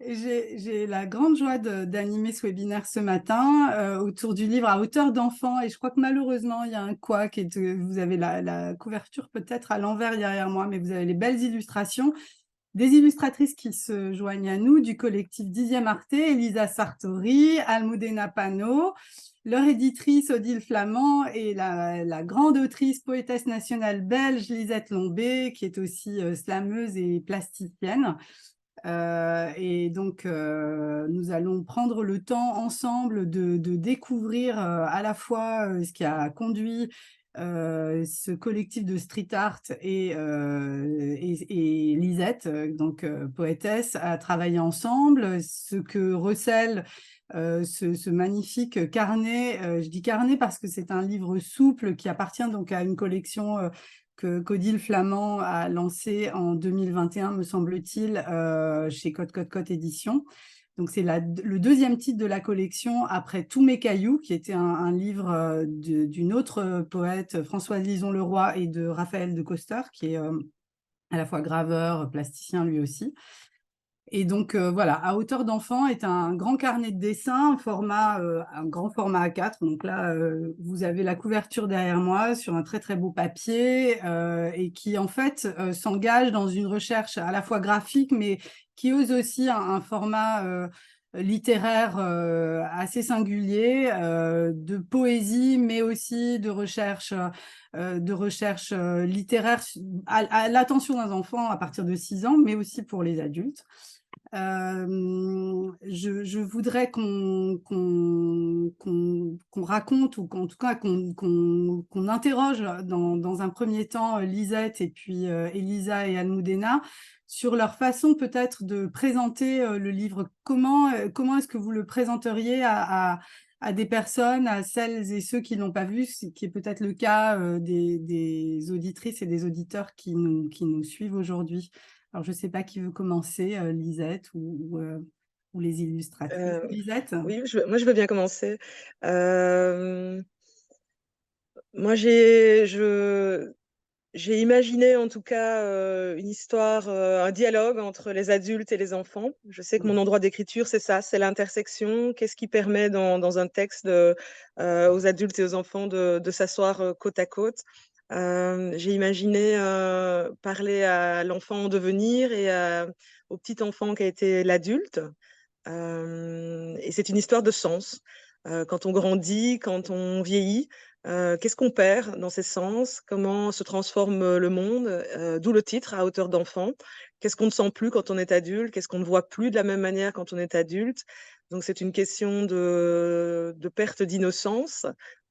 J'ai la grande joie d'animer ce webinaire ce matin autour du livre À hauteur d'enfant. Et je crois que malheureusement, il y a un couac et vous avez la couverture peut-être à l'envers derrière moi, mais vous avez les belles illustrations. Des illustratrices qui se joignent à nous du collectif 10e Arte, Elisa Sartori, Almudena Pano, leur éditrice Odile Flamand et la grande autrice, poétesse nationale belge Lisette Lombé, qui est aussi slameuse et plasticienne. Et donc, nous allons prendre le temps ensemble de découvrir à la fois ce qui a conduit ce collectif de street art et Lisette, donc poétesse, à travailler ensemble, ce que recèle ce magnifique carnet. Je dis carnet parce que c'est un livre souple qui appartient donc à une collection qu'Odile Flamand a lancé en 2021, me semble-t-il, chez Côte Édition. Donc, c'est le deuxième titre de la collection après Tous mes cailloux, qui était un livre d'une autre poète, Françoise Lison-Leroy, et de Raphaël de Coster, qui est à la fois graveur, plasticien lui aussi. Et donc, voilà, À hauteur d'enfant est un grand carnet de dessin, un grand format A4. Donc là, vous avez la couverture derrière moi sur un très, très beau papier et qui, en fait, s'engage dans une recherche à la fois graphique, mais qui ose aussi un format littéraire assez singulier, de poésie, mais aussi de recherche littéraire à l'attention d'un enfant à partir de 6 ans, mais aussi pour les adultes. Je voudrais qu'on raconte, ou en tout cas qu'on interroge dans un premier temps Lisette et puis Elisa et Almudena sur leur façon peut-être de présenter le livre. Comment est-ce que vous le présenteriez à des personnes, à celles et ceux qui ne l'ont pas vu, ce qui est peut-être le cas des auditrices et des auditeurs qui nous suivent aujourd'hui? Alors, je ne sais pas qui veut commencer, Lisette ou les illustratrices. Lisette? Oui, moi je veux bien commencer. Euh, Moi j'ai imaginé en tout cas une histoire, un dialogue entre les adultes et les enfants. Je sais que mon endroit d'écriture, c'est ça, c'est l'intersection. Qu'est-ce qui permet dans un texte aux adultes et aux enfants de s'asseoir côte à côte. J'ai imaginé parler à l'enfant en devenir et au petit enfant qui a été l'adulte. Et c'est une histoire de sens. Quand on grandit, quand on vieillit, qu'est-ce qu'on perd dans ces sens? Comment se transforme le monde? D'où le titre, À hauteur d'enfant. Qu'est-ce qu'on ne sent plus quand on est adulte? Qu'est-ce qu'on ne voit plus de la même manière quand on est adulte? Donc c'est une question de perte d'innocence,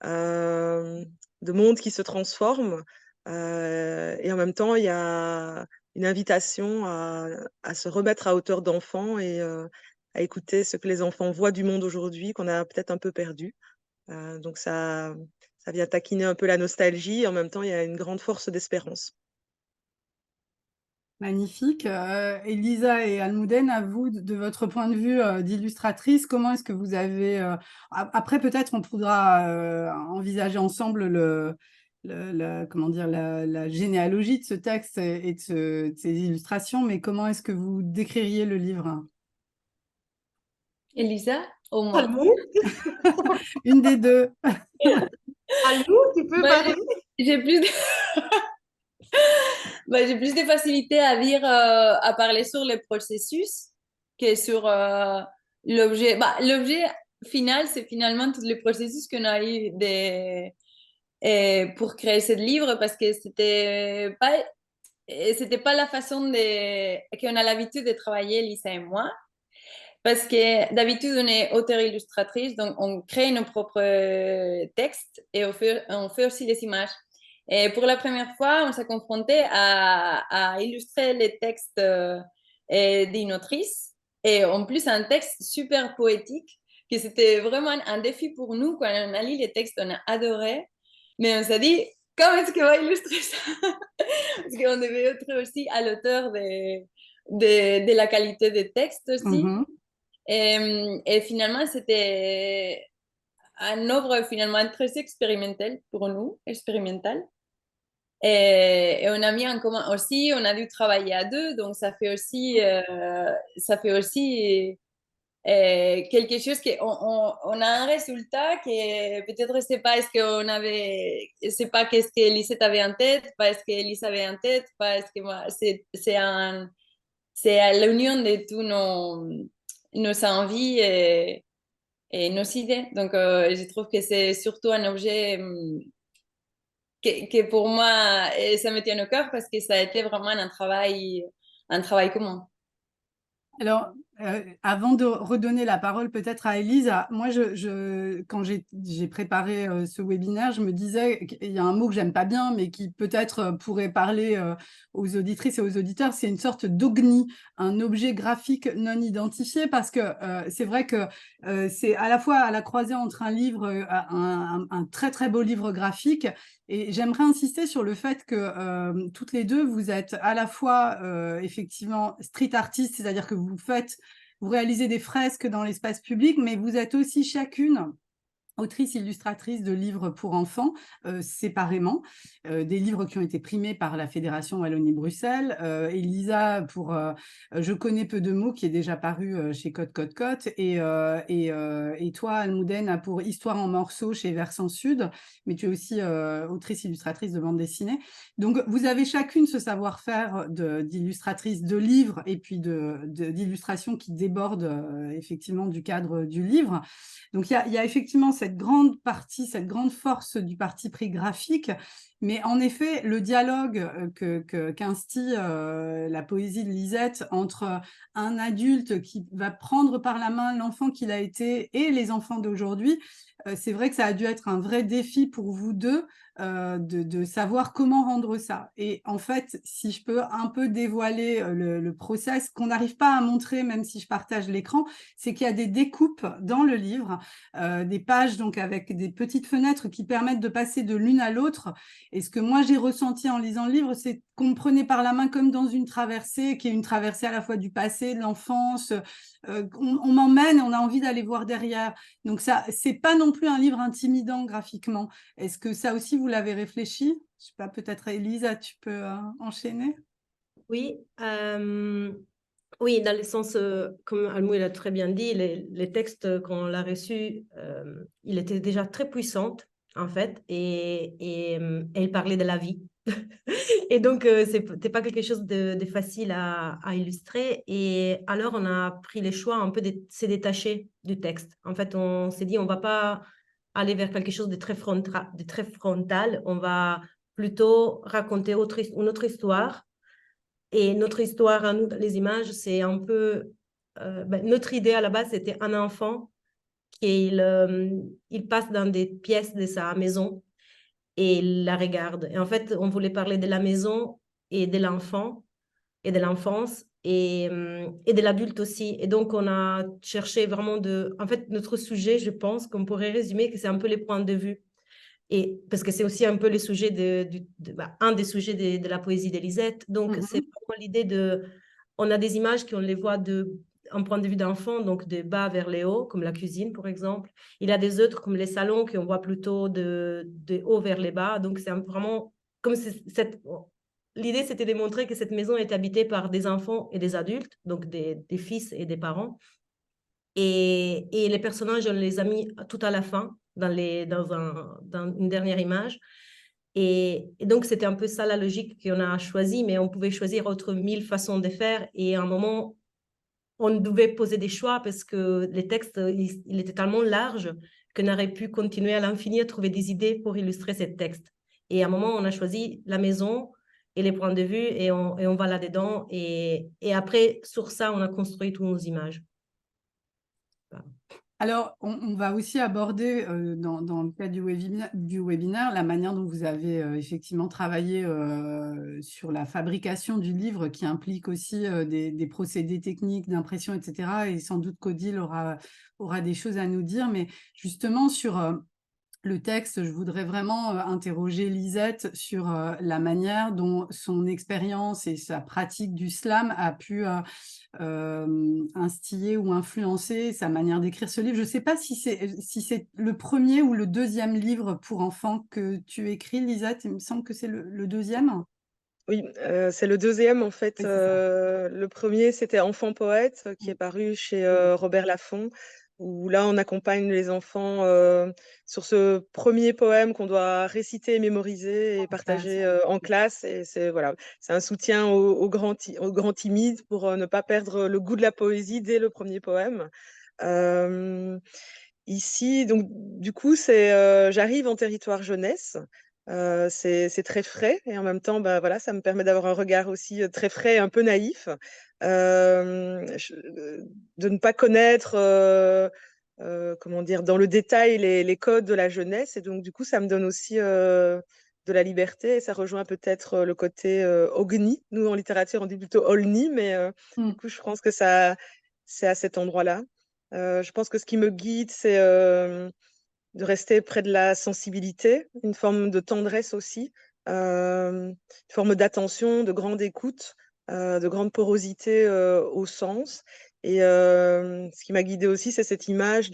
euh, de monde qui se transforme. Et en même temps, il y a une invitation à se remettre à hauteur d'enfant et à écouter ce que les enfants voient du monde aujourd'hui, qu'on a peut-être un peu perdu. Donc ça vient taquiner un peu la nostalgie. Et en même temps, il y a une grande force d'espérance. Magnifique. Elisa et Almudena, à vous, de votre point de vue d'illustratrice, comment est-ce que vous avez... après, peut-être on pourra envisager ensemble comment dire, la généalogie de ce texte et de ces illustrations, mais comment est-ce que vous décririez le livre? Elisa ou moi? Allô? Une des deux. Allô, tu peux Bah, parler? j'ai plus de... j'ai plus de facilité à dire, à parler sur le processus que sur l'objet. L'objet final, c'est finalement tout le processus qu'on a eu pour créer ce livre parce que c'était pas la façon qu'on a l'habitude de travailler, Lisa et moi. Parce que d'habitude, on est auteur-illustratrice, donc on crée nos propres textes et on fait aussi les images. Et pour la première fois, on s'est confronté à illustrer les textes d'une autrice. Et en plus, un texte super poétique, que c'était vraiment un défi pour nous. Quand on a lu les textes, on a adoré. Mais on s'est dit, comment est-ce qu'on va illustrer ça? Parce qu'on devait être aussi à l'auteur de la qualité des textes aussi. Mhm. Et finalement, c'était un œuvre finalement très expérimental pour nous, expérimental. Et on a mis en commun aussi, on a dû travailler à deux, donc ça fait aussi quelque chose on a un résultat que peut-être c'est pas ce qu'on avait, c'est pas qu'est-ce que Lisette avait en tête, pas ce que Elise avait en tête, pas ce que moi, c'est à l'union de tous nos envies et nos idées. Donc, je trouve que c'est surtout un objet que pour moi, ça me tient au cœur parce que ça a été vraiment un travail commun. Alors, avant de redonner la parole peut-être à Élise, moi, quand j'ai préparé ce webinaire, je me disais qu'il y a un mot que j'aime pas bien, mais qui peut-être pourrait parler aux auditrices et aux auditeurs, c'est une sorte d'OGNI, un objet graphique non identifié, parce que c'est vrai que c'est à la fois à la croisée entre un livre, un très très beau livre graphique, et j'aimerais insister sur le fait que toutes les deux, vous êtes à la fois effectivement street artiste, c'est-à-dire que vous réalisez des fresques dans l'espace public, mais vous êtes aussi chacune autrice illustratrice de livres pour enfants séparément, des livres qui ont été primés par la Fédération Wallonie-Bruxelles. Elisa pour Je connais peu de mots, qui est déjà paru chez Côte Côte Côte, et toi, Almudena, pour Histoire en morceaux chez Versant Sud, mais tu es aussi autrice illustratrice de bande dessinée. Donc, vous avez chacune ce savoir-faire d'illustratrice de livres et puis d'illustration qui déborde effectivement du cadre du livre. Donc, il y a effectivement cette grande partie, cette grande force du parti pris graphique, mais en effet, le dialogue qu'instille la poésie de Lisette entre un adulte qui va prendre par la main l'enfant qu'il a été et les enfants d'aujourd'hui, c'est vrai que ça a dû être un vrai défi pour vous deux de savoir comment rendre ça. Et en fait, si je peux un peu dévoiler le process qu'on n'arrive pas à montrer, même si je partage l'écran, c'est qu'il y a des découpes dans le livre, des pages donc avec des petites fenêtres qui permettent de passer de l'une à l'autre. Et ce que moi j'ai ressenti en lisant le livre, c'est qu'on me prenait par la main comme dans une traversée, qui est une traversée à la fois du passé, de l'enfance. On m'emmène et on a envie d'aller voir derrière. Donc ça, c'est pas non plus un livre intimidant graphiquement. Est-ce que ça aussi vous l'avez réfléchi? Je sais pas, peut-être Elisa, tu peux enchaîner? Oui, oui, dans le sens, comme Almou l'a très bien dit, les textes, quand on l'a reçu, il était déjà très puissant, en fait, et il parlait de la vie. Et donc, c'était pas quelque chose de facile à illustrer. Et alors, on a pris le choix un peu de se détacher du texte. En fait, on s'est dit, on va pas aller vers quelque chose de très frontal. On va plutôt raconter une autre histoire. Et notre histoire à nous, les images, c'est un peu... notre idée à la base, c'était un enfant il passe dans des pièces de sa maison et il la regarde. Et en fait, on voulait parler de la maison et de l'enfant et de l'enfance et de l'adulte aussi. Et donc, on a cherché vraiment de... En fait, notre sujet, je pense qu'on pourrait résumer que c'est un peu les points de vue. Et parce que c'est aussi un peu le sujet un des sujets de la poésie d'Elisette. Donc, c'est vraiment l'idée de... On a des images qu'on les voit un point de vue d'enfant, donc de bas vers les hauts, comme la cuisine, par exemple. Il y a des autres, comme les salons, qu'on voit plutôt de haut vers les bas. Donc, c'est vraiment... Comme l'idée, c'était de montrer que cette maison est habitée par des enfants et des adultes, donc des fils et des parents. Et les personnages, on les a mis tout à la fin, dans une dernière image. Et donc, c'était un peu ça la logique qu'on a choisie, mais on pouvait choisir autre 1000 façons de faire. Et à un moment, on devait poser des choix parce que les textes, il était tellement large qu'on aurait pu continuer à l'infini à trouver des idées pour illustrer ces textes. Et à un moment, on a choisi la maison et les points de vue et on va là-dedans. Et après, sur ça, on a construit toutes nos images. Alors, on va aussi aborder dans le cadre du webinaire la manière dont vous avez effectivement travaillé sur la fabrication du livre, qui implique aussi des procédés techniques d'impression, etc. Et sans doute qu'Odile aura des choses à nous dire. Mais justement, sur le texte, je voudrais vraiment interroger Lisette sur la manière dont son expérience et sa pratique du slam a pu instiller ou influencer sa manière d'écrire ce livre. Je ne sais pas si c'est le premier ou le deuxième livre pour enfants que tu écris, Lisette. Il me semble que c'est le deuxième. Oui, c'est le deuxième en fait. Oui, c'est ça. Le premier, c'était Enfant poète, qui est paru chez Robert Laffont, où là, on accompagne les enfants sur ce premier poème qu'on doit réciter et mémoriser et partager en classe. Et c'est voilà, c'est un soutien aux grands timides pour ne pas perdre le goût de la poésie dès le premier poème. Ici, donc du coup, j'arrive en territoire jeunesse. C'est très frais et en même temps, bah, voilà, ça me permet d'avoir un regard aussi très frais et un peu naïf, de ne pas connaître, comment dire, dans le détail les codes de la jeunesse. Et donc, du coup, ça me donne aussi de la liberté et ça rejoint peut-être le côté ogni. Nous, en littérature, on dit plutôt olni, mais du coup, je pense que c'est à cet endroit-là. Je pense que ce qui me guide, c'est de rester près de la sensibilité, une forme de tendresse aussi, une forme d'attention, de grande écoute, de grande porosité au sens. Et ce qui m'a guidée aussi, c'est cette image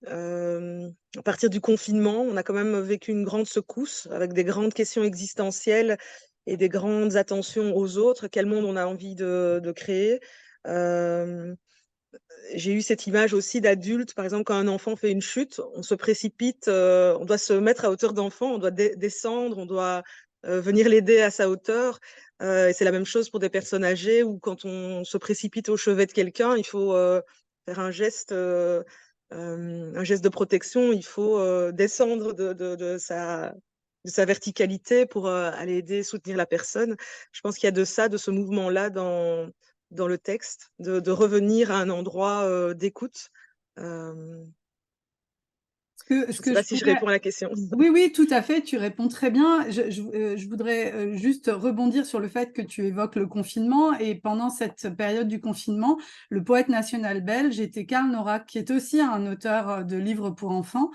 à partir du confinement, on a quand même vécu une grande secousse avec des grandes questions existentielles et des grandes attentions aux autres. Quel monde on a envie de créer? J'ai eu cette image aussi d'adulte, par exemple, quand un enfant fait une chute, on se précipite, on doit se mettre à hauteur d'enfant, on doit descendre, on doit venir l'aider à sa hauteur. Et c'est la même chose pour des personnes âgées, où quand on se précipite au chevet de quelqu'un, il faut faire un geste de protection, il faut descendre de sa verticalité pour aller aider, soutenir la personne. Je pense qu'il y a de ça, de ce mouvement-là dans le texte, de revenir à un endroit d'écoute. Je ne sais pas si je réponds à la question. Oui, oui, tout à fait, tu réponds très bien. Je voudrais juste rebondir sur le fait que tu évoques le confinement. Et pendant cette période du confinement, le poète national belge était Karl Norak, qui est aussi un auteur de livres pour enfants.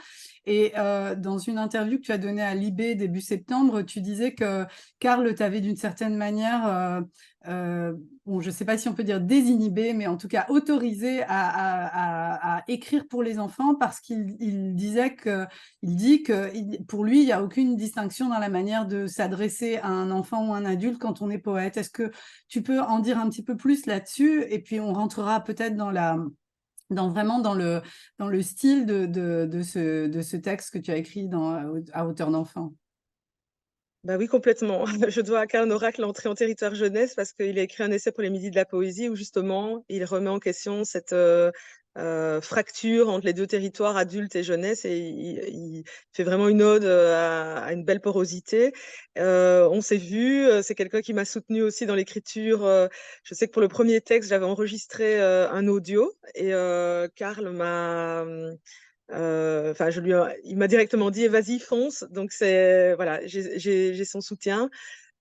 Et dans une interview que tu as donnée à Libé début septembre, tu disais que Karl t'avait d'une certaine manière, bon, je ne sais pas si on peut dire désinhibé, mais en tout cas autorisé à écrire pour les enfants, parce qu'il disait que il dit que pour lui, il n'y a aucune distinction dans la manière de s'adresser à un enfant ou un adulte quand on est poète. Est-ce que tu peux en dire un petit peu plus là-dessus? Et puis on rentrera peut-être vraiment dans le style de ce texte que tu as écrit à hauteur d'enfant. Bah oui, complètement. Je dois à Karl Norak l'entrée en territoire jeunesse parce qu'il a écrit un essai pour les Midis de la poésie où justement il remet en question cette fracture entre les deux territoires, adultes et jeunesse, et il fait vraiment une ode à une belle porosité. On s'est vu, c'est quelqu'un qui m'a soutenue aussi dans l'écriture. Je sais que pour le premier texte, j'avais enregistré un audio et Karl m'a enfin, il m'a directement dit vas-y fonce. Donc c'est voilà, j'ai son soutien.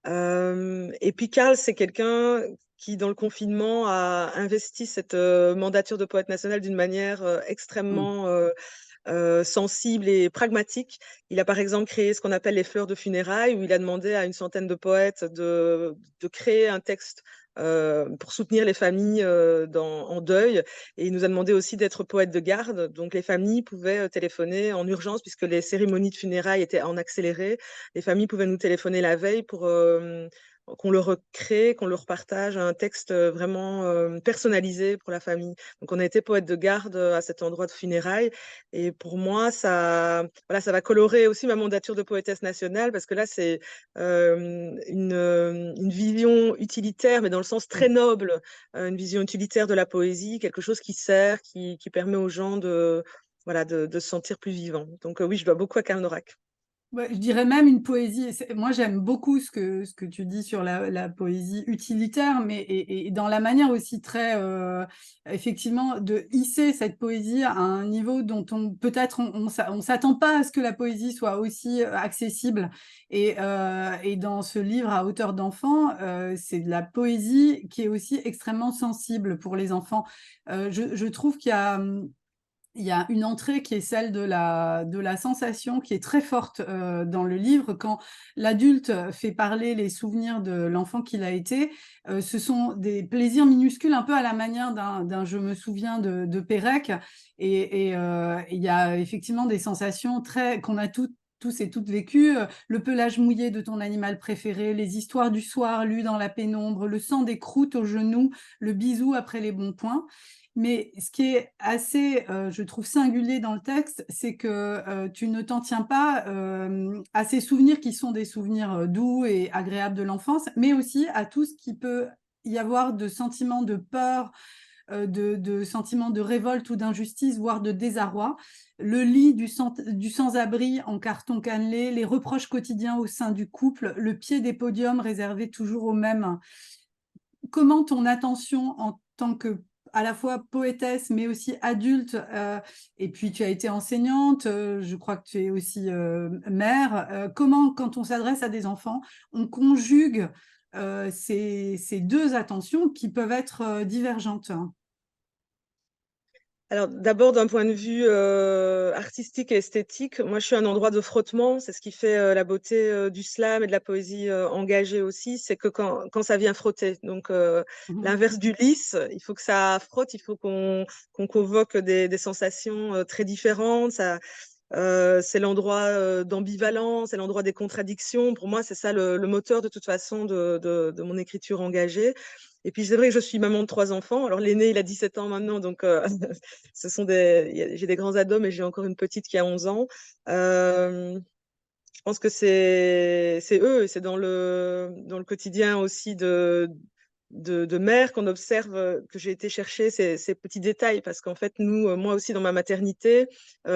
Et puis Karl, c'est quelqu'un qui dans le confinement a investi cette mandature de poète national d'une manière extrêmement sensible et pragmatique. Il a par exemple créé ce qu'on appelle les fleurs de funérailles, où il a demandé à une centaine de poètes de créer un texte pour soutenir les familles en deuil. Et il nous a demandé aussi d'être poète de garde. Donc les familles pouvaient téléphoner en urgence, puisque les cérémonies de funérailles étaient en accéléré. Les familles pouvaient nous téléphoner la veille pour qu'on leur recrée, qu'on leur partage un texte vraiment personnalisé pour la famille. Donc on a été poète de garde à cet endroit de funérailles. Et pour moi, ça va colorer aussi ma mandature de poétesse nationale, parce que là, c'est une vision utilitaire, mais dans le sens très noble, une vision utilitaire de la poésie, quelque chose qui sert, qui permet aux gens de se sentir plus vivants. Donc oui, je dois beaucoup à Karl Norak. Ouais, je dirais même une poésie. Moi, j'aime beaucoup ce que tu dis sur la poésie utilitaire, mais et dans la manière aussi très, effectivement, de hisser cette poésie à un niveau dont peut-être on s'attend pas à ce que la poésie soit aussi accessible. Et dans ce livre à hauteur d'enfant, c'est de la poésie qui est aussi extrêmement sensible pour les enfants. Je trouve qu'il y a il y a une entrée qui est celle de la sensation qui est très forte dans le livre. Quand l'adulte fait parler les souvenirs de l'enfant qu'il a été, ce sont des plaisirs minuscules, un peu à la manière d'un Je me souviens de Pérec. Et il y a effectivement des sensations qu'on a tous et toutes vécues. Le pelage mouillé de ton animal préféré, les histoires du soir lues dans la pénombre, le sang des croûtes aux genoux, le bisou après les bons points. Mais ce qui est assez, je trouve, singulier dans le texte, c'est que tu ne t'en tiens pas à ces souvenirs qui sont des souvenirs doux et agréables de l'enfance, mais aussi à tout ce qui peut y avoir de sentiments de peur, de sentiments de révolte ou d'injustice, voire de désarroi. Le lit du sans-abri en carton cannelé, les reproches quotidiens au sein du couple, le pied des podiums réservé toujours aux mêmes. Comment ton attention en tant que à la fois poétesse, mais aussi adulte, et puis tu as été enseignante, je crois que tu es aussi mère, comment, quand on s'adresse à des enfants, on conjugue ces deux attentions qui peuvent être divergentes? Alors d'abord d'un point de vue artistique et esthétique, moi je suis un endroit de frottement, c'est ce qui fait la beauté du slam et de la poésie engagée aussi, c'est que quand ça vient frotter. Donc l'inverse du lisse, il faut que ça frotte, il faut qu'on convoque des sensations très différentes. C'est l'endroit d'ambivalence, c'est l'endroit des contradictions. Pour moi, c'est ça le moteur de toute façon de mon écriture engagée. Et puis c'est vrai que je suis maman de 3 enfants. Alors l'aîné, il a 17 ans maintenant, donc j'ai des grands ados, mais j'ai encore une petite qui a 11 ans. Je pense que c'est eux, c'est dans le quotidien aussi de mère qu'on observe que j'ai été chercher ces petits détails, parce qu'en fait nous, moi aussi dans ma maternité,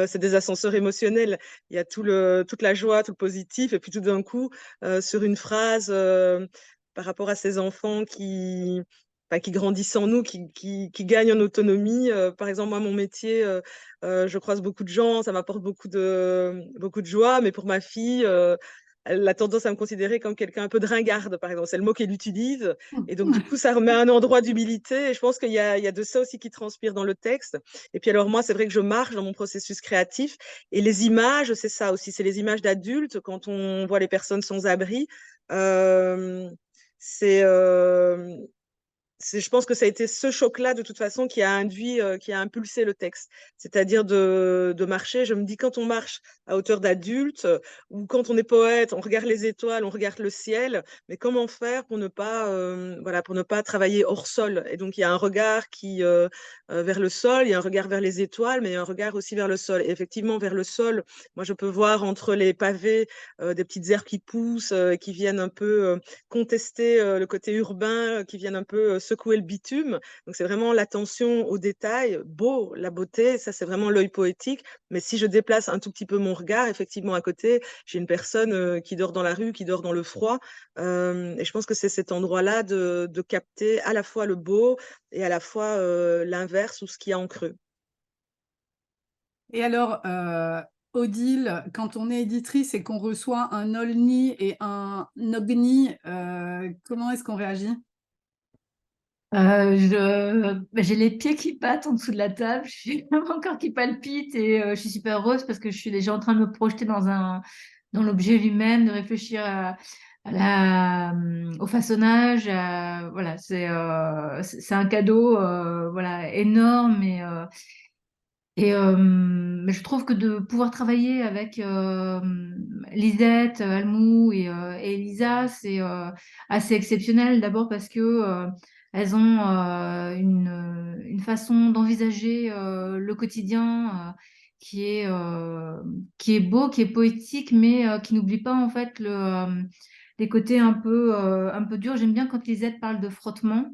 c'est des ascenseurs émotionnels. Il y a toute la joie, tout le positif, et puis tout d'un coup sur une phrase par rapport à ces enfants qui grandissent en nous, qui gagnent en autonomie. Par exemple, moi, mon métier, je croise beaucoup de gens, ça m'apporte beaucoup de joie, mais pour ma fille, elle a tendance à me considérer comme quelqu'un un peu de ringarde, par exemple. C'est le mot qu'elle utilise. Et donc, du coup, ça remet un endroit d'humilité. Et je pense qu'il y a de ça aussi qui transpire dans le texte. Et puis, alors, moi, c'est vrai que je marche dans mon processus créatif. Et les images, c'est ça aussi. C'est les images d'adultes quand on voit les personnes sans abri. C'est je pense que ça a été ce choc-là, de toute façon, qui a impulsé le texte. C'est-à-dire de marcher. Je me dis, quand on marche à hauteur d'adulte, ou quand on est poète, on regarde les étoiles, on regarde le ciel, mais comment faire pour ne pas travailler hors sol? Et donc, il y a un regard vers le sol, il y a un regard vers les étoiles, mais il y a un regard aussi vers le sol. Et effectivement, vers le sol, moi, je peux voir entre les pavés des petites herbes qui poussent, qui viennent un peu contester le côté urbain, qui viennent un peu secouer le bitume. Donc c'est vraiment l'attention aux détails, beau, la beauté, ça c'est vraiment l'œil poétique. Mais si je déplace un tout petit peu mon regard, effectivement à côté, j'ai une personne qui dort dans la rue, qui dort dans le froid. Et je pense que c'est cet endroit-là de capter à la fois le beau et à la fois l'inverse ou ce qu'il y a en creux. Et alors, Odile, quand on est éditrice et qu'on reçoit un Olni et un Ogni, comment est-ce qu'on réagit? J'ai les pieds qui battent en dessous de la table, je suis mon corps qui palpite et je suis super heureuse parce que je suis déjà en train de me projeter dans l'objet lui-même, de réfléchir au façonnage. Voilà, c'est un cadeau voilà, énorme mais je trouve que de pouvoir travailler avec Lisette, Almou et Elisa, c'est assez exceptionnel. D'abord parce que elles ont une façon d'envisager le quotidien qui est beau, qui est poétique, mais qui n'oublie pas en fait les côtés un peu durs. J'aime bien quand Lisette parle de frottement.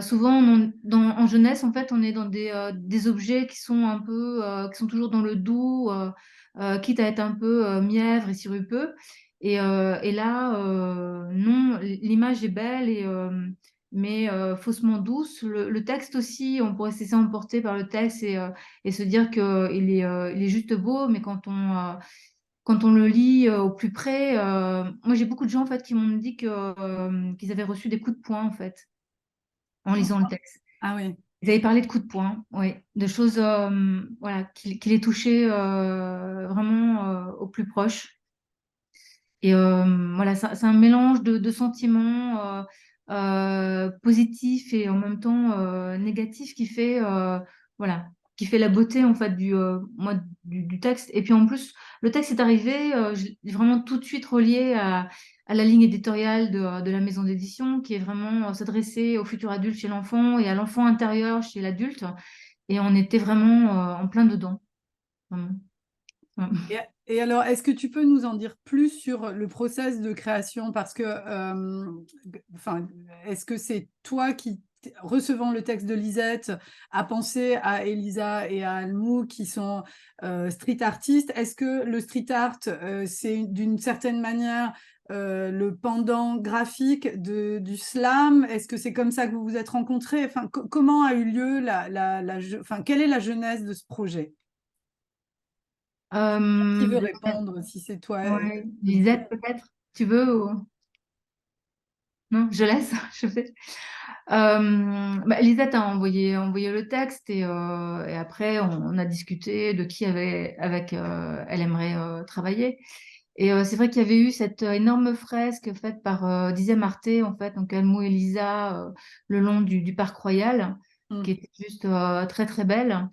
Souvent, en jeunesse, en fait, on est dans des objets qui sont qui sont toujours dans le doux, quitte à être un peu mièvre et sirupeux. Et là, non, l'image est belle mais faussement douce. Le texte aussi, on pourrait se laisser emporter par le texte et se dire il est juste beau, mais quand on le lit au plus près, moi j'ai beaucoup de gens en fait qui m'ont dit qu'ils avaient reçu des coups de poing en fait en lisant le texte. Ah oui. Vous avez parlé de coups de poing, oui, de choses voilà, qui les touchaient vraiment au plus proche. Et voilà, c'est un mélange de sentiments positifs et en même temps négatifs voilà, qui fait la beauté en fait du texte. Et puis en plus, le texte est arrivé j'ai vraiment tout de suite relié à la ligne éditoriale de la maison d'édition, qui est vraiment s'adresser au futur adulte chez l'enfant et à l'enfant intérieur chez l'adulte. Et on était vraiment en plein dedans. Vraiment. Ouais. Et alors, est-ce que tu peux nous en dire plus sur le process de création? Parce que, enfin, est-ce que c'est toi qui, recevant le texte de Lisette, a pensé à Elisa et à Almou qui sont street artistes? Est-ce que le street art, c'est d'une certaine manière le pendant graphique du slam? Est-ce que c'est comme ça que vous vous êtes rencontrés? Enfin, comment a eu lieu enfin, quelle est la genèse de ce projet? Qui veut répondre, si c'est toi? Ouais. Lisette, peut-être? Tu veux ou... Non, je laisse, je fais. Lisette a envoyé le texte et après on a discuté de qui avec elle aimerait travailler. Et c'est vrai qu'il y avait eu cette énorme fresque faite par Dizem Marté, en fait, donc Almo et Lisa, le long du Parc Royal, qui était juste très très belle.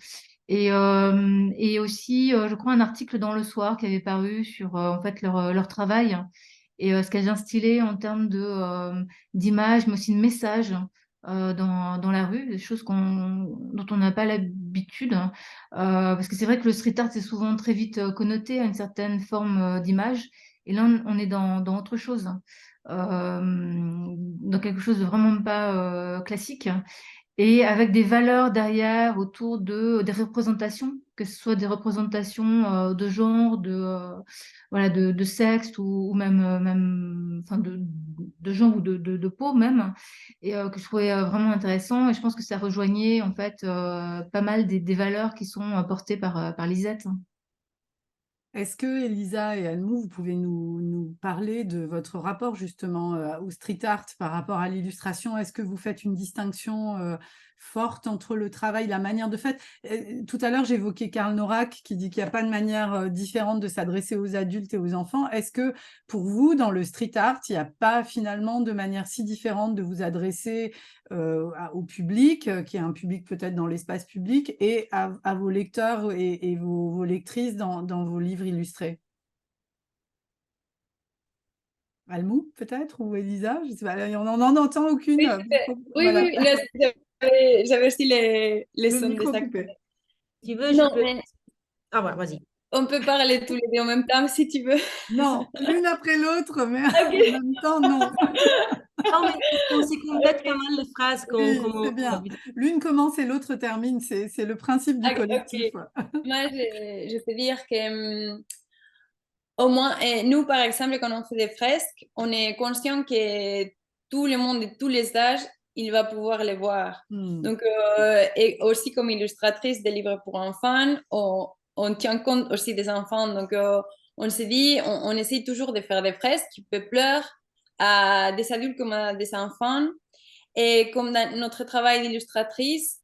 Et aussi, je crois, un article dans Le Soir qui avait paru sur en fait leur travail et ce qu'elles instillaient en termes d'images, mais aussi de messages dans la rue, des choses dont on n'a pas l'habitude. Parce que c'est vrai que le street art, c'est souvent très vite connoté à une certaine forme d'image. Et là, on est dans autre chose, dans quelque chose de vraiment pas classique et avec des valeurs derrière autour des représentations, que ce soit des représentations de genre, voilà, de sexe ou même enfin de genre ou de peau même, et que je trouvais vraiment intéressant. Et je pense que ça rejoignait en fait pas mal des valeurs qui sont portées par Lisette. Est-ce que Elisa et Almou, vous pouvez nous parler de votre rapport justement au street art par rapport à l'illustration? Est-ce que vous faites une distinction forte entre le travail, la manière de faire? Tout à l'heure, j'évoquais Karl Norak qui dit qu'il n'y a pas de manière différente de s'adresser aux adultes et aux enfants. Est-ce que pour vous, dans le street art, il n'y a pas finalement de manière si différente de vous adresser au public, qui est un public peut-être dans l'espace public, et à vos lecteurs et vos lectrices dans vos livres illustrés? Almou, peut-être, ou Elisa, je sais pas, on n'en entend aucune. Oui, Voilà. oui, là, j'avais aussi les Le sons de micro ça. coupé. Si tu veux, je Non, peux... mais Ah, voilà, vas-y. on peut parler tous les deux en même temps si tu veux. Non, l'une après l'autre, mais en Ok. même temps, non. Non, mais on se complète pas mal les phrases Oui, qu'on c'est bien. a. L'une commence et l'autre termine, c'est le principe du collectif. Ok. Moi, je peux dire que au moins, nous, par exemple, quand on fait des fresques, on est conscient que tout le monde de tous les âges, il va pouvoir les voir. Hmm. Donc, et aussi comme illustratrice des livres pour enfants, on tient compte aussi des enfants. Donc, on se dit, on essaye toujours de faire des fresques qui peuvent plaire à des adultes comme à des enfants. Et comme dans notre travail d'illustratrice,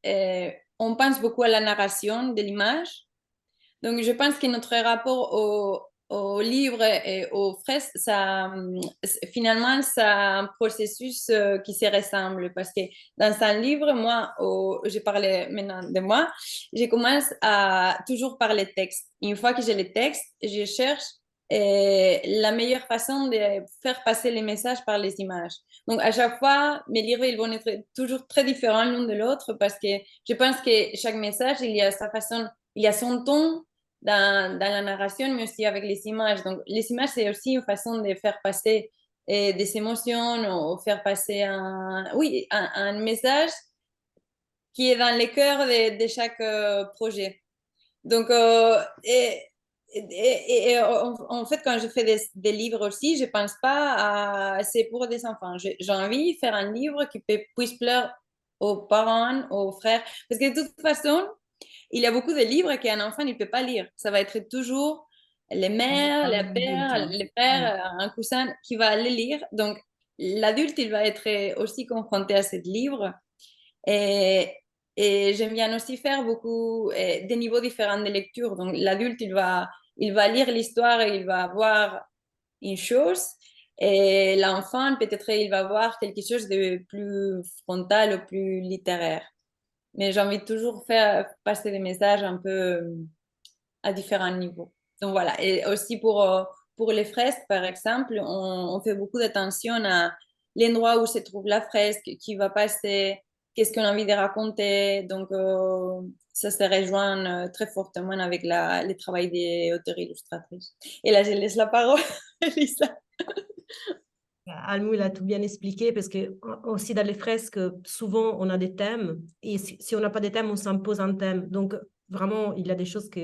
on pense beaucoup à la narration de l'image. Donc, je pense que notre rapport au livre et aux fresques, finalement, c'est un processus qui se ressemble. Parce que dans un livre, moi, je parlais maintenant de moi, je commence à toujours par les textes. Une fois que j'ai les textes, je cherche la meilleure façon de faire passer les messages par les images. Donc, à chaque fois, mes livres, ils vont être toujours très différents l'un de l'autre parce que je pense que chaque message, il y a sa façon, il y a son ton dans la narration, mais aussi avec les images. Donc, les images, c'est aussi une façon de faire passer des émotions ou faire passer oui, un message qui est dans le cœur de chaque projet. Donc, en fait, quand je fais des livres aussi, je pense pas à c'est pour des enfants. J'ai envie de faire un livre qui puisse plaire aux parents, aux frères. Parce que de toute façon, il y a beaucoup de livres qu'un enfant ne peut pas lire. Ça va être toujours les mères, les Adulte, pères, hein. les pères, un cousin qui va les lire. Donc, l'adulte, il va être aussi confronté à ce livre. Et Et j'aime bien aussi faire beaucoup des niveaux différents de lecture. Donc, l'adulte, il va lire l'histoire et il va voir une chose. Et l'enfant, peut-être, il va voir quelque chose de plus frontal ou plus littéraire. Mais j'ai envie de toujours faire passer des messages un peu à différents niveaux. Donc voilà. Et aussi pour les fresques, par exemple, on fait beaucoup d'attention à l'endroit où se trouve la fresque, qui va passer, qu'est-ce qu'on a envie de raconter. Donc ça se rejoint très fortement avec le travail des auteurs illustratrices. Et là, je laisse la parole à Elisa. Almou, il a tout bien expliqué parce que aussi dans les fresques, souvent on a des thèmes et si on n'a pas de thèmes, on s'impose un thème. Donc vraiment, il y a des choses qui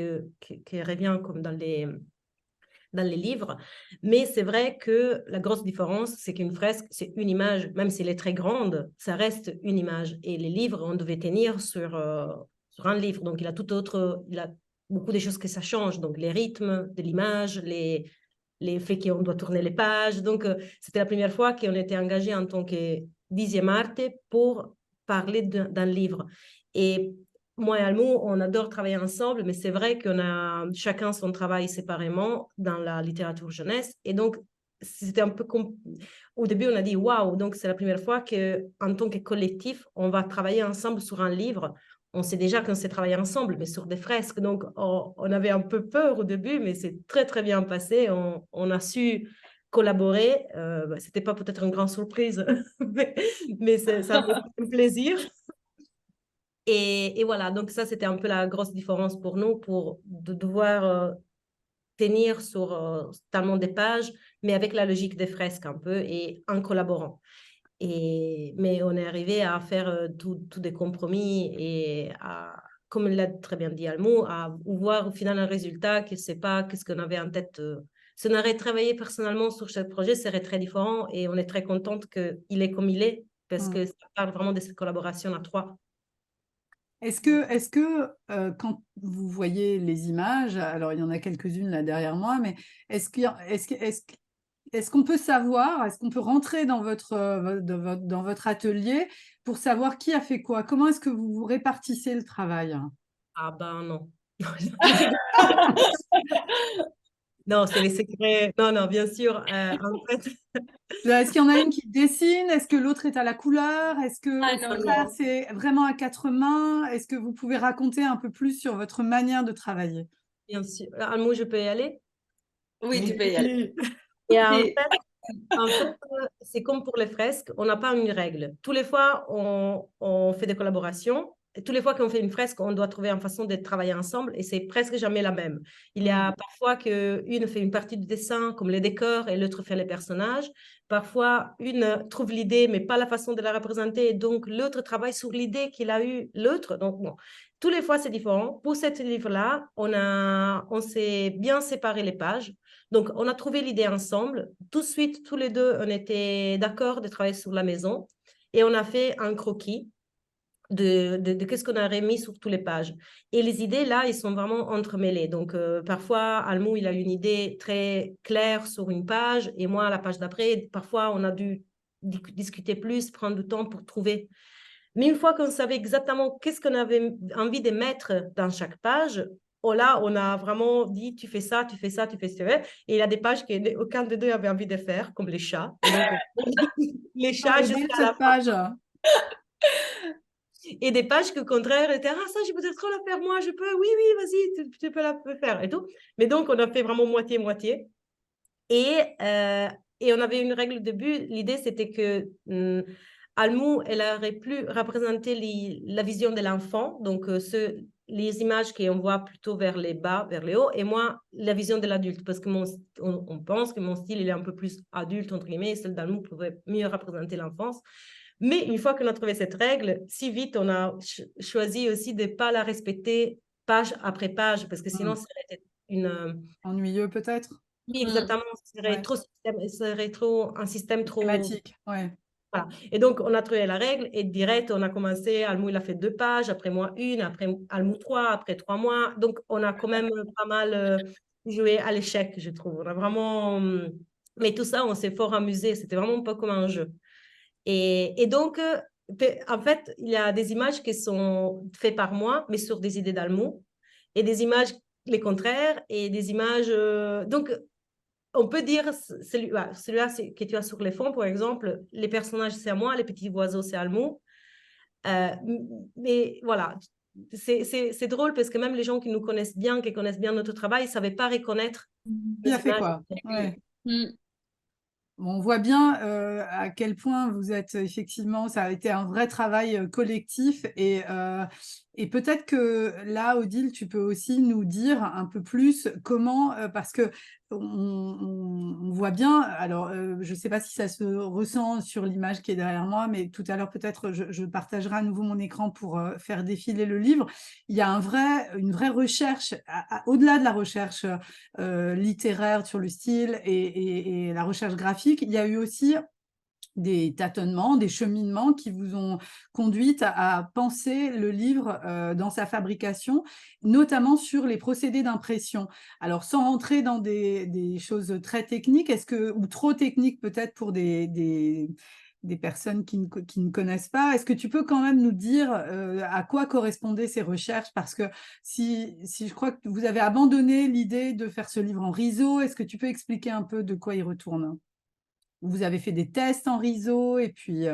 reviennent comme dans les livres. Mais c'est vrai que la grosse différence, c'est qu'une fresque, c'est une image, même si elle est très grande, ça reste une image. Et les livres, on devait tenir sur un livre. Donc il a beaucoup de choses que ça change. Donc les rythmes de l'image, les faits qu'on doit tourner les pages. Donc, c'était la première fois qu'on était engagé en tant que 10e arte pour parler d'un livre. Et moi et Almou, on adore travailler ensemble, mais c'est vrai qu'on a chacun son travail séparément dans la littérature jeunesse. Et donc, c'était un peu comme... Au début, on a dit, waouh, donc c'est la première fois qu'en tant que collectif, on va travailler ensemble sur un livre. On sait déjà qu'on s'est travaillé ensemble, mais sur des fresques. Donc, on avait un peu peur au début, mais c'est très, très bien passé. On a su collaborer. C'était pas peut-être une grande surprise, mais ça a fait un plaisir. Et voilà, donc ça, c'était un peu la grosse différence pour nous, pour de devoir tenir sur tellement des pages, mais avec la logique des fresques un peu et en collaborant. Mais on est arrivé à faire tous des compromis et comme l'a très bien dit Almou, à voir au final un résultat qui ne sait pas qu'est-ce qu'on avait en tête. Si on aurait travaillé personnellement sur ce projet, ce serait très différent et on est très contente qu'il est comme il est parce que ça parle vraiment de cette collaboration à trois. Est-ce que quand vous voyez les images, alors il y en a quelques-unes là derrière moi, mais est-ce qu'on peut savoir, est-ce qu'on peut rentrer dans votre atelier pour savoir qui a fait quoi? Comment est-ce que vous vous répartissez le travail? Ah ben non. Non, c'est les secrets. Non, non, bien sûr. En fait, Est-ce qu'il y en a une qui dessine? Est-ce que l'autre est à la couleur? Est-ce que, au non, contraire, c'est vraiment à quatre mains? Est-ce que vous pouvez raconter un peu plus sur votre manière de travailler? bien sûr. Almou, je peux y aller? oui, tu peux y aller. Et Oui. en fait, c'est comme pour les fresques, on n'a pas une règle. Tous les fois, on fait des collaborations. Et tous les fois qu'on fait une fresque, on doit trouver une façon de travailler ensemble et c'est presque jamais la même. Il y a parfois qu'une fait une partie du dessin, comme les décors, et l'autre fait les personnages. Parfois, une trouve l'idée, mais pas la façon de la représenter. Et donc, l'autre travaille sur l'idée qu'il a eu l'autre. Donc, bon, tous les fois, c'est différent. Pour ce livre-là, on s'est bien séparé les pages. Donc, on a trouvé l'idée ensemble. Tout de suite, tous les deux, on était d'accord de travailler sur la maison. Et on a fait un croquis de qu'est-ce qu'on aurait mis sur toutes les pages. Et les idées, là, ils sont vraiment entremêlées. Donc, parfois, Almou, il a une idée très claire sur une page. Et moi, la page d'après, parfois, on a dû discuter plus, prendre du temps pour trouver. Mais une fois qu'on savait exactement qu'est-ce qu'on avait envie de mettre dans chaque page, oh là, on a vraiment dit, tu fais ça, tu fais ça, tu fais ça. Et il y a des pages qu'aucun des deux avait envie de faire, comme les chats. Et donc, les chats, Elle est belle, jusqu'à la cette page. et des pages que, au contraire, étaient, ah, ça, je voudrais trop la faire, moi, je peux, oui, oui, vas-y, tu peux la faire et tout. Mais donc, on a fait vraiment moitié-moitié. Et, et on avait une règle de but. L'idée, c'était que Almou, elle aurait plus représenté la vision de l'enfant, donc les images qu'on voit plutôt vers les bas, vers les hauts, et moi, la vision de l'adulte, parce que on pense que mon style, il est un peu plus adulte, entre guillemets, et celle d'Almou pouvait mieux représenter l'enfance. Mais une fois qu'on a trouvé cette règle, si vite, on a choisi aussi de ne pas la respecter page après page, parce que sinon, ça aurait été Ennuyeux peut-être? oui, exactement, ce serait trop un système trop... Thématique, ouais. Voilà. Et donc, on a trouvé la règle et direct, on a commencé, Almou, il a fait 2 pages, après moi 1, après Almou 3, après 3 mois. Donc, on a quand même pas mal joué à l'échec, je trouve. On a vraiment... Mais tout ça, on s'est fort amusé. C'était vraiment pas comme un jeu. Et donc, En fait, il y a des images qui sont faites par moi, mais sur des idées d'Almou, et des images les contraires, et des images... donc, on peut dire, celui-là que tu as sur les fonds, par exemple, les personnages, c'est à moi, les petits oiseaux, c'est Almou. Mais voilà, c'est drôle parce que même les gens qui nous connaissent bien, qui connaissent bien notre travail, ne savaient pas reconnaître Qui les a fait images. quoi? Ouais. Mm. On voit bien à quel point vous êtes effectivement, ça a été un vrai travail collectif et peut-être que là, Odile, tu peux aussi nous dire un peu plus comment, parce que on voit bien, alors je ne sais pas si ça se ressent sur l'image qui est derrière moi, mais tout à l'heure peut-être je partagerai à nouveau mon écran pour faire défiler le livre. Il y a une vraie recherche, au-delà de la recherche littéraire sur le style et la recherche graphique, il y a eu aussi des tâtonnements, des cheminements qui vous ont conduite à penser le livre dans sa fabrication, notamment sur les procédés d'impression. Alors, sans rentrer dans des choses très techniques, ou trop techniques peut-être pour des personnes qui ne connaissent pas, est-ce que tu peux quand même nous dire à quoi correspondaient ces recherches? Parce que si je crois que vous avez abandonné l'idée de faire ce livre en riso, est-ce que tu peux expliquer un peu de quoi il retourne? Vous avez fait des tests en riso et puis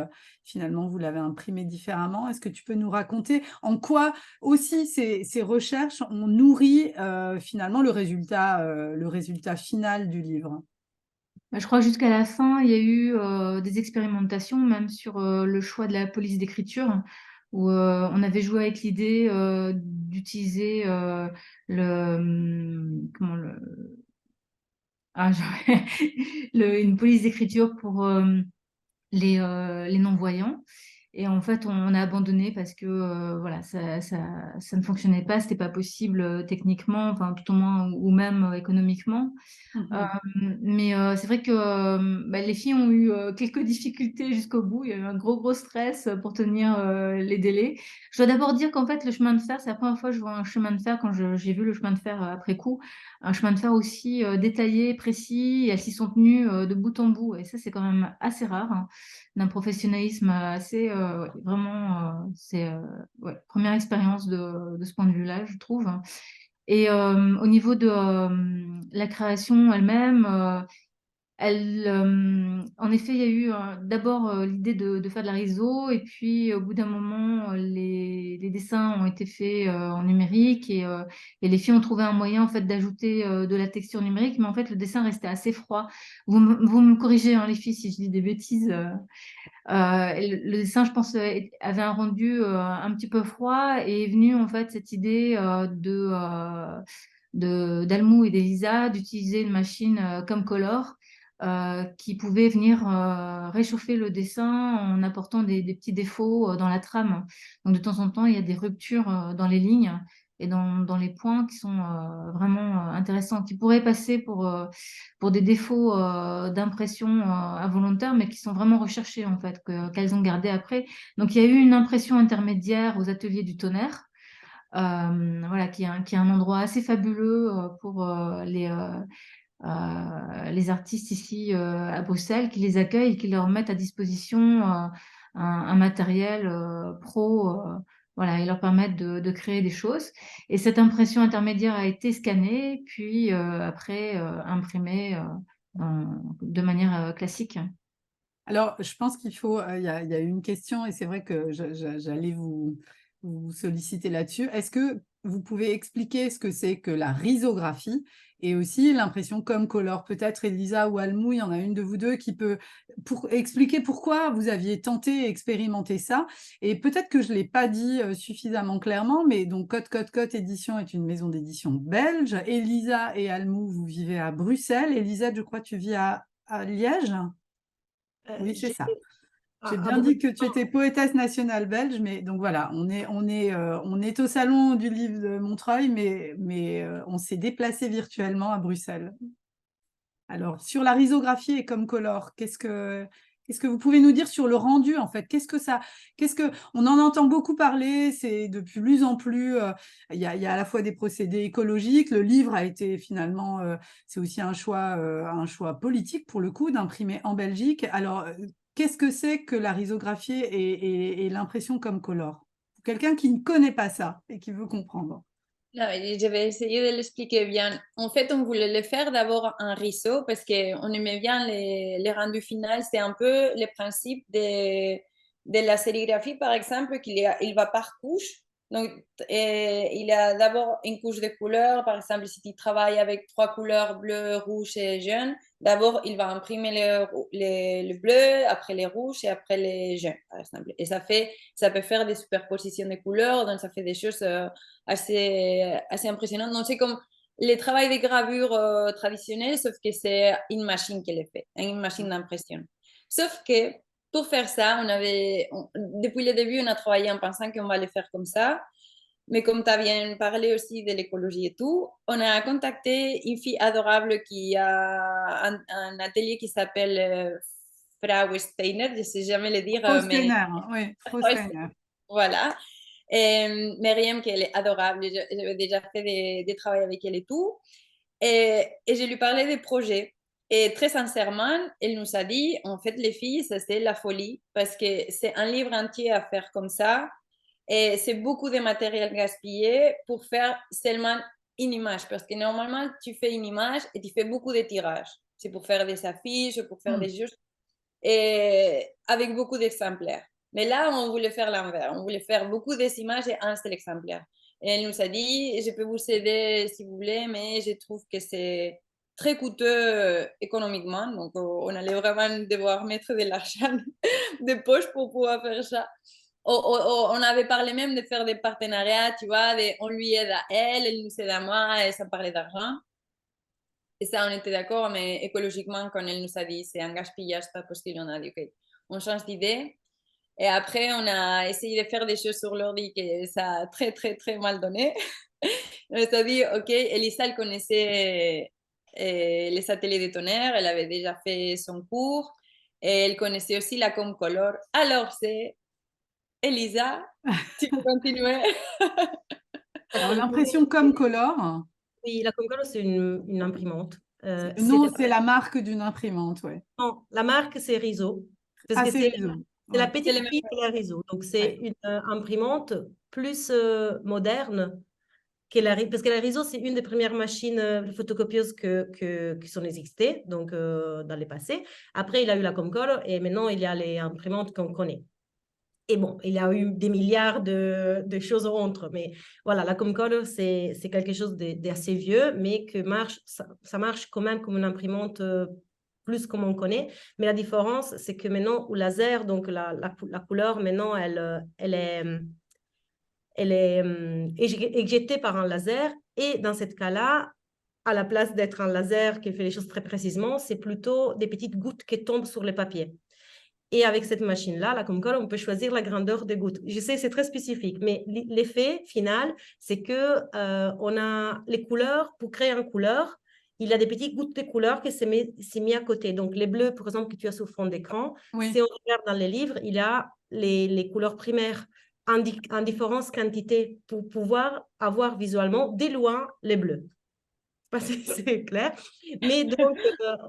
finalement, vous l'avez imprimé différemment. Est-ce que tu peux nous raconter en quoi aussi ces recherches ont nourri finalement le résultat final du livre? Je crois que jusqu'à la fin, il y a eu des expérimentations, même sur le choix de la police d'écriture, où on avait joué avec l'idée d'utiliser une police d'écriture pour les non-voyants. Et en fait, on a abandonné parce que voilà, ça ne fonctionnait pas, c'était pas possible techniquement, enfin tout au moins, ou même économiquement. Mais c'est vrai que les filles ont eu quelques difficultés jusqu'au bout. Il y a eu un gros stress pour tenir les délais. Je dois d'abord dire qu'en fait, le chemin de fer, c'est la première fois que je vois un chemin de fer, quand j'ai vu le chemin de fer après coup, un chemin de fer aussi détaillé, précis, et elles s'y sont tenues de bout en bout. Et ça, c'est quand même assez rare, hein, d'un professionnalisme assez, vraiment, c'est première expérience de ce point de vue-là, je trouve. Et au niveau de la création elle-même, en effet, il y a eu d'abord l'idée de faire de la riso, et puis au bout d'un moment, les dessins ont été faits en numérique, et les filles ont trouvé un moyen en fait d'ajouter de la texture numérique, mais en fait le dessin restait assez froid. Vous me corrigez, hein, les filles, si je dis des bêtises. Le dessin, je pense, avait un rendu un petit peu froid, et est venue en fait cette idée d'Almou et d'Elisa d'utiliser une machine comme Color qui pouvait venir réchauffer le dessin en apportant des petits défauts dans la trame. Donc de temps en temps, il y a des ruptures dans les lignes et dans les points qui sont vraiment intéressants, qui pourraient passer pour des défauts d'impression involontaires, mais qui sont vraiment recherchés en fait, qu'elles ont gardé après. Donc il y a eu une impression intermédiaire aux ateliers du Tonnerre, voilà, qui est un endroit assez fabuleux pour les artistes ici à Bruxelles, qui les accueillent et qui leur mettent à disposition un matériel pro, voilà, et leur permettent de créer des choses. Et cette impression intermédiaire a été scannée, puis après imprimée de manière classique. Alors, je pense qu'il faut, il y a une question et c'est vrai que j'allais vous solliciter là-dessus. Est-ce que vous pouvez expliquer ce que c'est que la risographie et aussi l'impression comme Color? Peut-être Elisa ou Almou, il y en a une de vous deux qui peut expliquer pourquoi vous aviez tenté et expérimenté ça. Et peut-être que je ne l'ai pas dit suffisamment clairement, mais donc Cote Édition est une maison d'édition belge. Elisa et Almou, vous vivez à Bruxelles. Elisa, je crois que tu vis à Liège. Oui, c'est ça. J'ai bien dit que tu étais poétesse nationale belge, mais donc voilà, on est au salon du livre de Montreuil, mais on s'est déplacé virtuellement à Bruxelles. Alors, sur la risographie et comme Color, qu'est-ce que vous pouvez nous dire sur le rendu en fait? On en entend beaucoup parler, c'est de plus en plus, il y a à la fois des procédés écologiques, le livre a été finalement, c'est aussi un choix politique pour le coup d'imprimer en Belgique. Alors, qu'est-ce que c'est que la risographie et l'impression comme color? Pour quelqu'un qui ne connaît pas ça et qui veut comprendre. Non, je vais essayer de l'expliquer bien. En fait, on voulait le faire d'abord en riso parce qu'on aimait bien les rendus finaux. C'est un peu le principe de la sérigraphie, par exemple, il va par couche. Donc, il y a d'abord une couche de couleurs. Par exemple, si tu travailles avec 3 couleurs, bleu, rouge et jaune, d'abord, il va imprimer le bleu, après les rouges et après les jaunes, par exemple. Et ça peut faire des superpositions de couleurs, donc ça fait des choses assez impressionnant. Donc, c'est comme le travail de gravure traditionnel, sauf que c'est une machine qui le fait, une machine d'impression. Sauf que pour faire ça, depuis le début, on a travaillé en pensant qu'on va le faire comme ça. Mais comme tu as bien parlé aussi de l'écologie et tout, on a contacté une fille adorable qui a un atelier qui s'appelle Frau Steiner, je ne sais jamais le dire. Frau Mais Steiner, oui, Frau Steiner. voilà. Myriam, qui elle est adorable, j'avais déjà fait des travaux avec elle et tout. Et je lui parlais des projets. Et très sincèrement, elle nous a dit, en fait, les filles, ça c'est la folie, parce que c'est un livre entier à faire comme ça. Et c'est beaucoup de matériel gaspillé pour faire seulement une image. Parce que normalement, tu fais une image et tu fais beaucoup de tirages. C'est pour faire des affiches, pour faire des choses. Et avec beaucoup d'exemplaires. Mais là, on voulait faire l'envers. On voulait faire beaucoup d'images et un seul exemplaire. Et elle nous a dit, je peux vous aider si vous voulez, mais je trouve que c'est très coûteux économiquement. Donc, on allait vraiment devoir mettre de l'argent de poche pour pouvoir faire ça. On avait parlé même de faire des partenariats, tu vois, on lui aide à elle, elle nous aide à moi, et ça parlait d'argent. Et ça, on était d'accord, mais écologiquement, quand elle nous a dit c'est un gaspillage, pas possible, on a dit ok, on change d'idée. Et après, on a essayé de faire des choses sur l'ordi que ça a très, très, très mal donné. On s'est dit ok, Elisa, elle connaissait les satellites de tonnerre, elle avait déjà fait son cours, et elle connaissait aussi la Comcolor. Alors, c'est Elisa, tu peux continuer. Alors, l'impression comme color, Oui, la Comcolor, c'est une imprimante. non, c'est la marque d'une imprimante, oui. Non, la marque, c'est Riso. Parce Ah, que c'est c'est Riso. la Ouais. petite C'est le même. fille de la Riso. Donc, c'est une imprimante plus moderne que parce que la Riso, c'est une des premières machines photocopieuses qui sont existées, donc dans le passé. Après, il a eu la Comcolor et maintenant, il y a les imprimantes qu'on connaît. Et bon, il y a eu des milliards de choses entre, mais voilà, la Comcolor, c'est quelque chose d'assez vieux, mais ça marche quand même comme une imprimante plus comme on connaît. Mais la différence, c'est que maintenant, au laser, donc la couleur, maintenant, elle est éjectée par un laser. Et dans ce cas-là, à la place d'être un laser qui fait les choses très précisément, c'est plutôt des petites gouttes qui tombent sur le papier. Et avec cette machine-là, la Comcolor, on peut choisir la grandeur des gouttes. Je sais, c'est très spécifique, mais l'effet final, c'est que on a les couleurs. Pour créer une couleur, il y a des petites gouttes de couleurs qui sont mis à côté. Donc, les bleus, par exemple, que tu as sur fond d'écran, si on regarde dans les livres, il y a les couleurs primaires en différentes quantités pour pouvoir avoir visuellement de loin les bleus. C'est clair. Mais donc,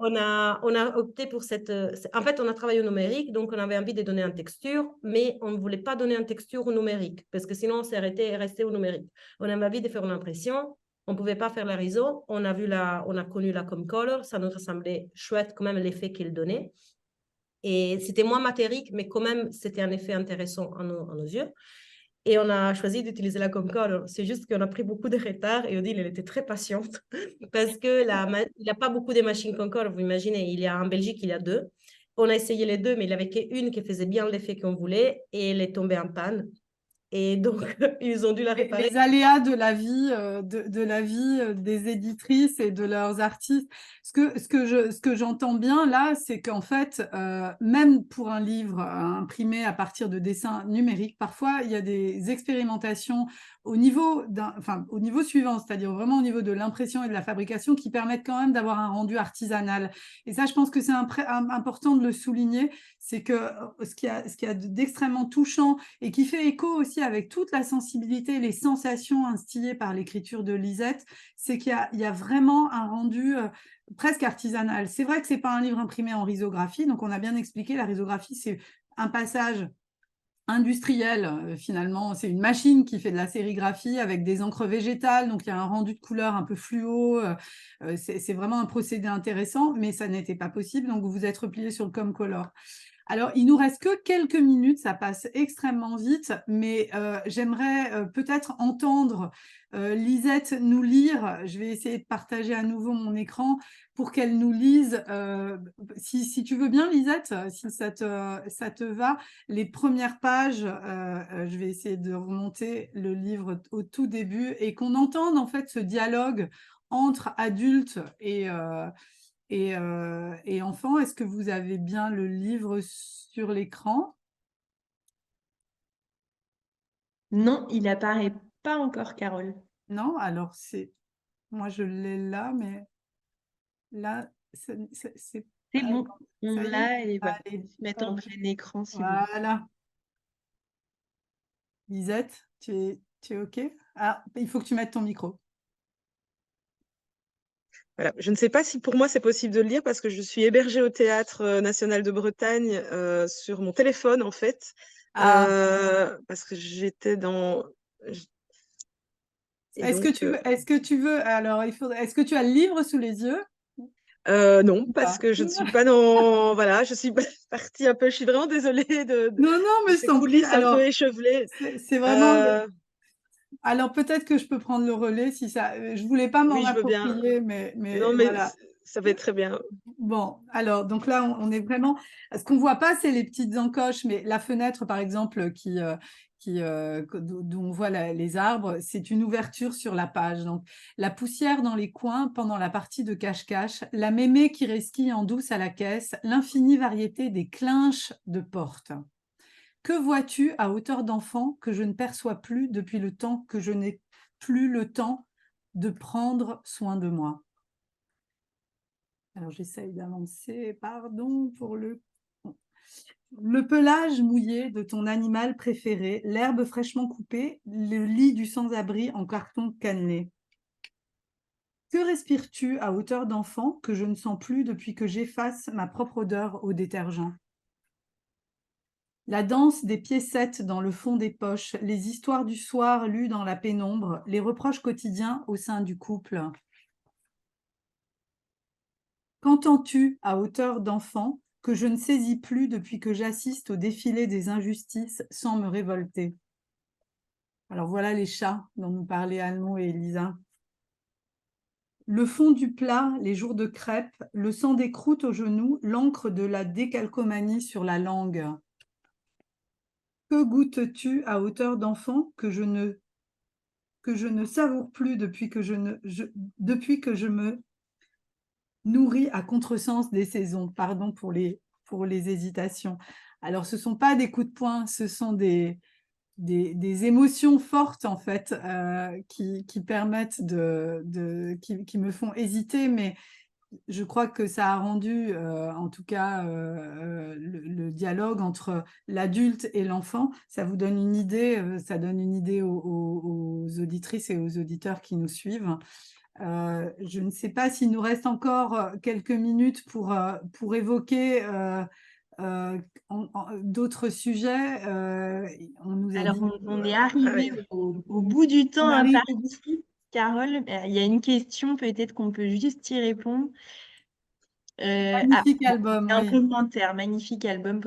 on a opté pour cette... En fait, on a travaillé au numérique, donc on avait envie de donner une texture, mais on ne voulait pas donner une texture au numérique, parce que sinon, on s'est resté au numérique. On avait envie de faire une impression, on ne pouvait pas faire la Riso, on a connu la Comcolor, ça nous semblait chouette quand même l'effet qu'il donnait. Et c'était moins matérique, mais quand même, c'était un effet intéressant à nos yeux. Et on a choisi d'utiliser la Comcolor. C'est juste qu'on a pris beaucoup de retard et Odile, elle était très patiente parce qu'il n'y a pas beaucoup de machines Comcolor. Vous imaginez, en Belgique, il y a 2. On a essayé les 2, mais il n'y avait qu'une qui faisait bien l'effet qu'on voulait et elle est tombée en panne. Et donc, ils ont dû la réparer. Les aléas de la vie, des éditrices et de leurs artistes. Ce que j'entends bien là, c'est qu'en fait, même pour un livre imprimé à partir de dessins numériques, parfois, il y a des expérimentations au niveau suivant, c'est-à-dire vraiment au niveau de l'impression et de la fabrication qui permettent quand même d'avoir un rendu artisanal. Et ça, je pense que c'est important de le souligner, c'est que ce qui a d'extrêmement touchant et qui fait écho aussi avec toute la sensibilité, les sensations instillées par l'écriture de Lisette, c'est qu'il y a vraiment un rendu presque artisanal. C'est vrai que ce n'est pas un livre imprimé en risographie, donc on a bien expliqué, la risographie, c'est un passage industriel, finalement. C'est une machine qui fait de la sérigraphie avec des encres végétales, donc il y a un rendu de couleur un peu fluo. C'est vraiment un procédé intéressant, mais ça n'était pas possible, donc vous vous êtes replié sur le Comcolor. Alors, il nous reste que quelques minutes, ça passe extrêmement vite, mais j'aimerais peut-être entendre Lisette nous lire. Je vais essayer de partager à nouveau mon écran pour qu'elle nous lise. Si tu veux bien, Lisette, si ça te va, les premières pages, je vais essayer de remonter le livre au tout début et qu'on entende en fait ce dialogue entre adultes et enfants. Est-ce que vous avez bien le livre sur l'écran? Non, il apparaît pas encore, Carole. Non, alors moi je l'ai là, mais là, c'est C'est bon, on ça y est. l'a et voilà. Allez, On se met en hop. plein écran, c'est bon. Voilà. Lisette, tu es OK? Ah, il faut que tu mettes ton micro. Voilà. Je ne sais pas si pour moi c'est possible de le lire parce que je suis hébergée au Théâtre National de Bretagne sur mon téléphone en fait, parce que j'étais dans. Est-ce que tu veux, alors est-ce que tu as le livre sous les yeux? Non, parce que je ne suis pas dans. Voilà, je suis partie un peu. Je suis vraiment désolée de Non, mais ces je t'en prie. coulisses un Alors, peu échevelées. c'est vraiment. Alors peut-être que je peux prendre le relais si ça. Je voulais pas m'en Oui, je veux bien. approprier, mais Non, mais voilà. ça va être très bien. Bon, alors donc là on est vraiment. Ce qu'on voit pas, c'est les petites encoches, mais la fenêtre par exemple d'où on voit les arbres, c'est une ouverture sur la page. Donc la poussière dans les coins pendant la partie de cache-cache, la mémé qui resquille en douce à la caisse, l'infinie variété des clinches de porte. Que vois-tu à hauteur d'enfant que je ne perçois plus depuis le temps que je n'ai plus le temps de prendre soin de moi? Alors, j'essaye d'avancer, pardon pour le pelage mouillé de ton animal préféré, l'herbe fraîchement coupée, le lit du sans-abri en carton cannelé. Que respires-tu à hauteur d'enfant que je ne sens plus depuis que j'efface ma propre odeur au détergent? La danse des piécettes dans le fond des poches, les histoires du soir lues dans la pénombre, les reproches quotidiens au sein du couple. Qu'entends-tu à hauteur d'enfant que je ne saisis plus depuis que j'assiste au défilé des injustices sans me révolter? Alors voilà les chats dont nous parlaient Almo et Elisa. Le fond du plat, les jours de crêpes, le sang des croûtes aux genoux, l'encre de la décalcomanie sur la langue. Que goûtes-tu à hauteur d'enfant que je ne savoure plus depuis que je me nourris à contresens des saisons? Pardon pour les hésitations. Alors, ce ne sont pas des coups de poing, ce sont des émotions fortes, en fait, qui permettent qui me font hésiter, mais je crois que ça a rendu, en tout cas, le dialogue entre l'adulte et l'enfant. Ça vous donne une idée, ça donne une idée aux auditrices et aux auditeurs qui nous suivent. Je ne sais pas s'il nous reste encore quelques minutes pour évoquer d'autres sujets. On nous a Alors, dit... on est arrivé au bout du temps imparti. Carole, il y a une question, peut-être qu'on peut juste y répondre. Magnifique album, un oui. commentaire, magnifique album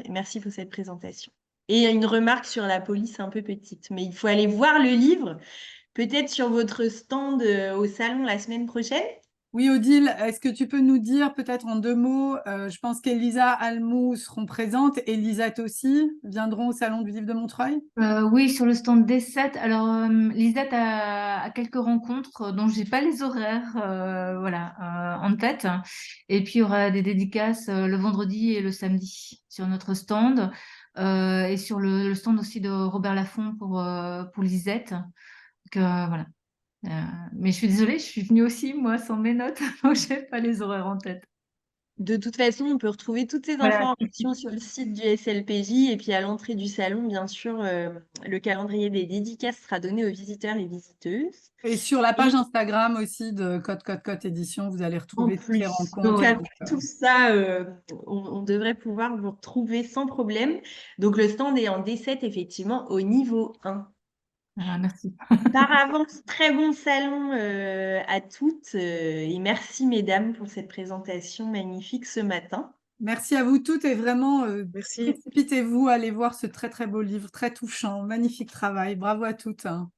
merci pour cette présentation. Et une remarque sur la police un peu petite, mais il faut aller voir le livre, peut-être sur votre stand au salon la semaine prochaine. Oui, Odile, est-ce que tu peux nous dire peut-être en 2 mots, je pense qu'Elisa, Almou seront présentes, et Lisette aussi viendront au Salon du Livre de Montreuil? Oui, sur le stand D7. Alors, Lisette a quelques rencontres dont j'ai pas les horaires en tête. Et puis, il y aura des dédicaces le vendredi et le samedi sur notre stand. Et sur le stand aussi de Robert Laffont pour Lisette. Donc, voilà. Mais je suis désolée, je suis venue aussi, moi, sans mes notes, donc je n'ai pas les horaires en tête. De toute façon, on peut retrouver toutes ces Voilà. informations sur le site du SLPJ et puis à l'entrée du salon, bien sûr, le calendrier des dédicaces sera donné aux visiteurs et visiteuses. Et sur la Et page Instagram aussi de Code Édition, vous allez en retrouver toutes les plus, donc rencontres. avec tout ça, on devrait pouvoir vous retrouver sans problème. Donc le stand est en D7, effectivement, au niveau 1. Voilà, merci. Par avance, très bon salon à toutes et merci mesdames pour cette présentation magnifique ce matin. Merci à vous toutes et vraiment, Merci. précipitez-vous, allez voir ce très très beau livre, très touchant, magnifique travail. Bravo à toutes, hein.